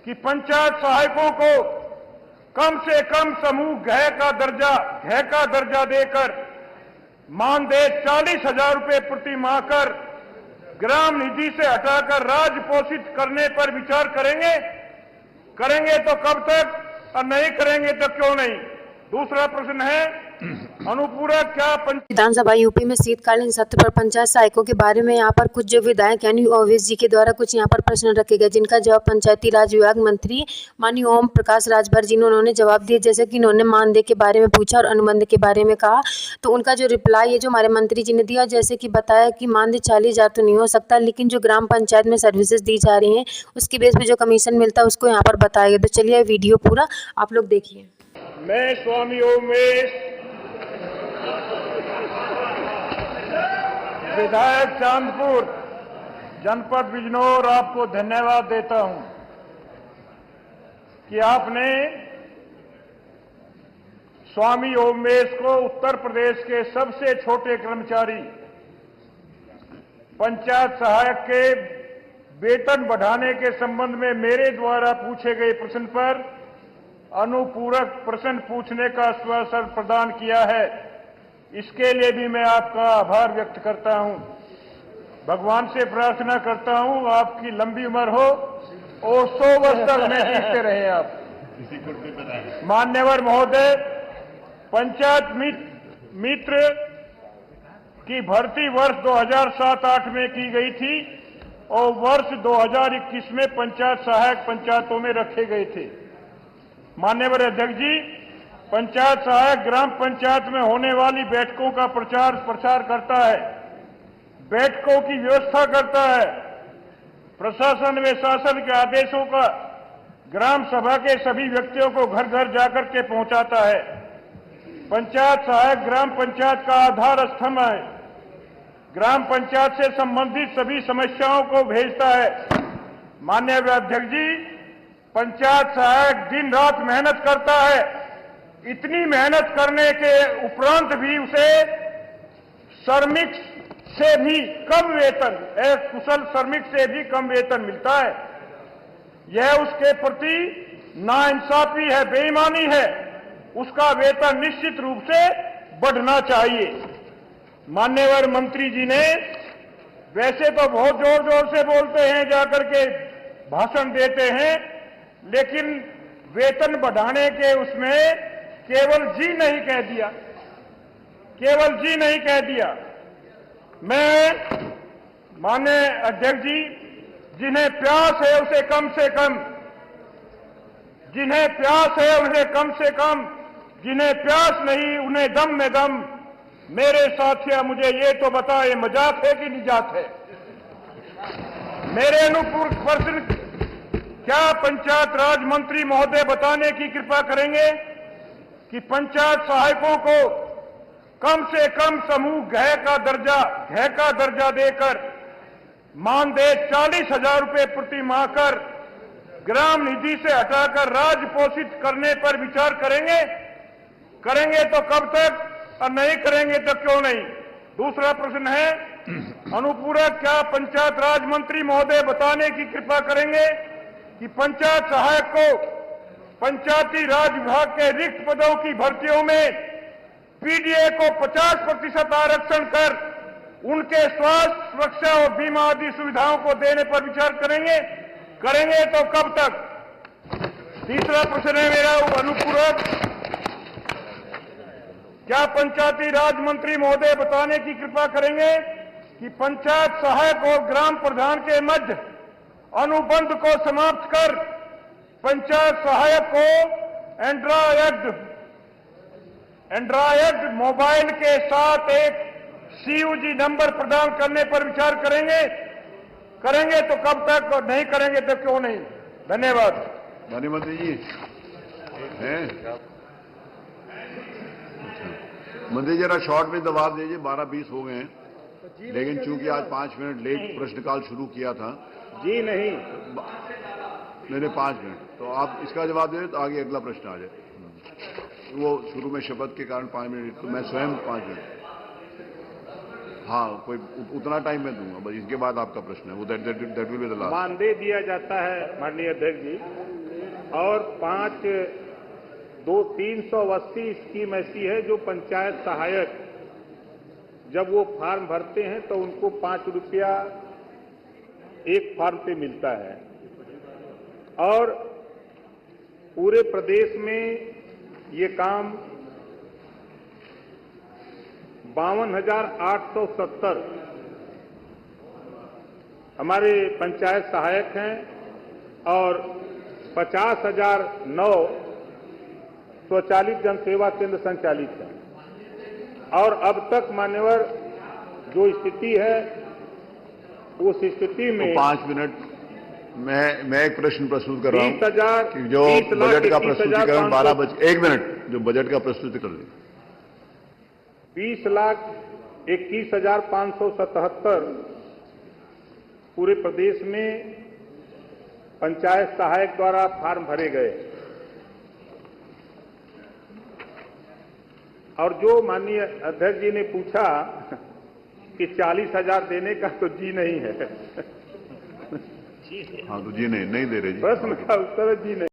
कि पंचायत सहायकों को कम से कम समूह घ का दर्जा देकर मानदेय 40,000 रुपये प्रति माह कर ग्राम निधि से हटाकर राज्य पोषित करने पर विचार करेंगे तो कब तक और नहीं करेंगे तो क्यों नहीं। दूसरा प्रश्न है अनुपूरक क्या विधानसभा यूपी में शीतकालीन सत्र पर पंचायत सहायकों के बारे में यहाँ पर कुछ जो विधायक यानी ओवैसी जी के द्वारा कुछ यहाँ पर प्रश्न रखे गए, जिनका जवाब पंचायती राज विभाग मंत्री माननीय ओम प्रकाश राजभर जी ने उन्होंने जवाब दिए। जैसे कि इन्होंने मानदेय के बारे में पूछा और अनुबंध के बारे में कहा, तो उनका जो रिप्लाई है जो हमारे मंत्री जी ने दिया, जैसे कि बताया कि मानदेय 40,000 तो नहीं हो सकता, लेकिन जो ग्राम पंचायत में सर्विसेज दी जा रही हैं उसकी बेस पे जो कमीशन मिलता है उसको यहाँ पर बताया गया। तो चलिए वीडियो पूरा आप लोग देखिए। मैं स्वामी ओमेश विधायक चांदपुर जनपद बिजनौर आपको धन्यवाद देता हूं कि आपने स्वामी ओमेश को उत्तर प्रदेश के सबसे छोटे कर्मचारी पंचायत सहायक के वेतन बढ़ाने के संबंध में मेरे द्वारा पूछे गए प्रश्न पर अनुपूरक प्रश्न पूछने का आश्वासन प्रदान किया है। इसके लिए भी मैं आपका आभार व्यक्त करता हूं। भगवान से प्रार्थना करता हूं आपकी लंबी उम्र हो और 100 वर्ष तक में जीते रहे आप। मान्यवर महोदय, पंचायत मित्र की भर्ती वर्ष 2007-8 में की गई थी और वर्ष 2021 में पंचायत सहायक पंचायतों में रखे गए थे। माननीय अध्यक्ष जी, पंचायत सहायक ग्राम पंचायत में होने वाली बैठकों का प्रचार करता है, बैठकों की व्यवस्था करता है, प्रशासन व शासन के आदेशों का ग्राम सभा के सभी व्यक्तियों को घर घर जाकर के पहुंचाता है। पंचायत सहायक ग्राम पंचायत का आधार स्तंभ है, ग्राम पंचायत से संबंधित सभी समस्याओं को भेजता है। माननीय अध्यक्ष जी, पंचायत सहायक दिन रात मेहनत करता है, इतनी मेहनत करने के उपरांत भी उसे श्रमिक से भी कम वेतन, एक कुशल श्रमिक से भी कम वेतन मिलता है। यह उसके प्रति नाइंसाफी है, बेईमानी है। उसका वेतन निश्चित रूप से बढ़ना चाहिए। मान्यवर मंत्री जी ने वैसे तो बहुत जोर जोर से बोलते हैं, जाकर के भाषण देते हैं, लेकिन वेतन बढ़ाने के उसमें केवल जी नहीं कह दिया, केवल जी नहीं कह दिया। मैं माननीय अध्यक्ष जी, जिन्हें प्यास है उसे कम से कम, जिन्हें प्यास है उन्हें कम से कम, जिन्हें प्यास नहीं उन्हें दम में दम। मेरे साथिया, मुझे ये तो बता, ये मजाक है कि निजात है? मेरे अनुपूरक प्रश्न क्या पंचायत राज मंत्री महोदय बताने की कृपा करेंगे कि पंचायत सहायकों को कम से कम समूह घ का दर्जा देकर मानदेय 40,000 रुपये प्रति माह कर ग्राम निधि से हटाकर राज्य पोषित करने पर विचार करेंगे तो कब तक और नहीं करेंगे तो क्यों नहीं। दूसरा प्रश्न है अनुपूरक क्या पंचायत राज मंत्री महोदय बताने की कृपा करेंगे कि पंचायत सहायक को पंचायती राज विभाग के रिक्त पदों की भर्तियों में पीडीए को 50% आरक्षण कर उनके स्वास्थ्य, सुरक्षा और बीमा आदि सुविधाओं को देने पर विचार करेंगे तो कब तक। तीसरा प्रश्न है मेरा अनुपूरक, क्या पंचायती राज मंत्री महोदय बताने की कृपा करेंगे कि पंचायत सहायक और ग्राम प्रधान के मध्य अनुबंध को समाप्त कर पंचायत सहायक को एंड्रॉयड मोबाइल के साथ एक सीयूजी नंबर प्रदान करने पर विचार करेंगे तो कब तक और नहीं करेंगे तो क्यों नहीं। धन्यवाद। माननीय मंत्री जी हैं? मंत्री जरा शॉर्ट में जवाब दीजिए, 12:20 हो गए हैं, लेकिन चूंकि आज 5 मिनट लेट प्रश्नकाल शुरू किया था। जी नहीं, 5 मिनट, तो आप इसका जवाब दें तो आगे अगला प्रश्न आ जाए। वो शुरू में शपथ के कारण 5 मिनट, तो मैं स्वयं 5 मिनट, हाँ कोई उतना टाइम मैं दूंगा, बस इसके बाद आपका प्रश्न है वो that will be the last. मानदेय दिया जाता है माननीय अध्यक्ष जी, और 380 स्कीम ऐसी है जो पंचायत सहायक जब वो फार्म भरते हैं तो उनको 5 रुपया एक फार्म पे मिलता है। और पूरे प्रदेश में ये काम 52,870 हमारे पंचायत सहायक हैं और 50,009 स्वचालित जनसेवा केंद्र संचालित हैं। और अब तक मान्यवर जो स्थिति है उस स्थिति में तो 5 मिनट मैं एक प्रश्न प्रस्तुत कर रहा हूं 20,000 कि जो बजट का प्रस्तुतिकरण 12 बजे 1 मिनट जो बजट का प्रस्तुतिकरण 20,21,577 पूरे प्रदेश में पंचायत सहायक द्वारा फार्म भरे गए। और जो माननीय अध्यक्ष जी ने पूछा कि 40,000 देने का, तो जी नहीं है। हाँ तो जी नहीं दे रहे जी। प्रश्न का उत्तर जी नहीं।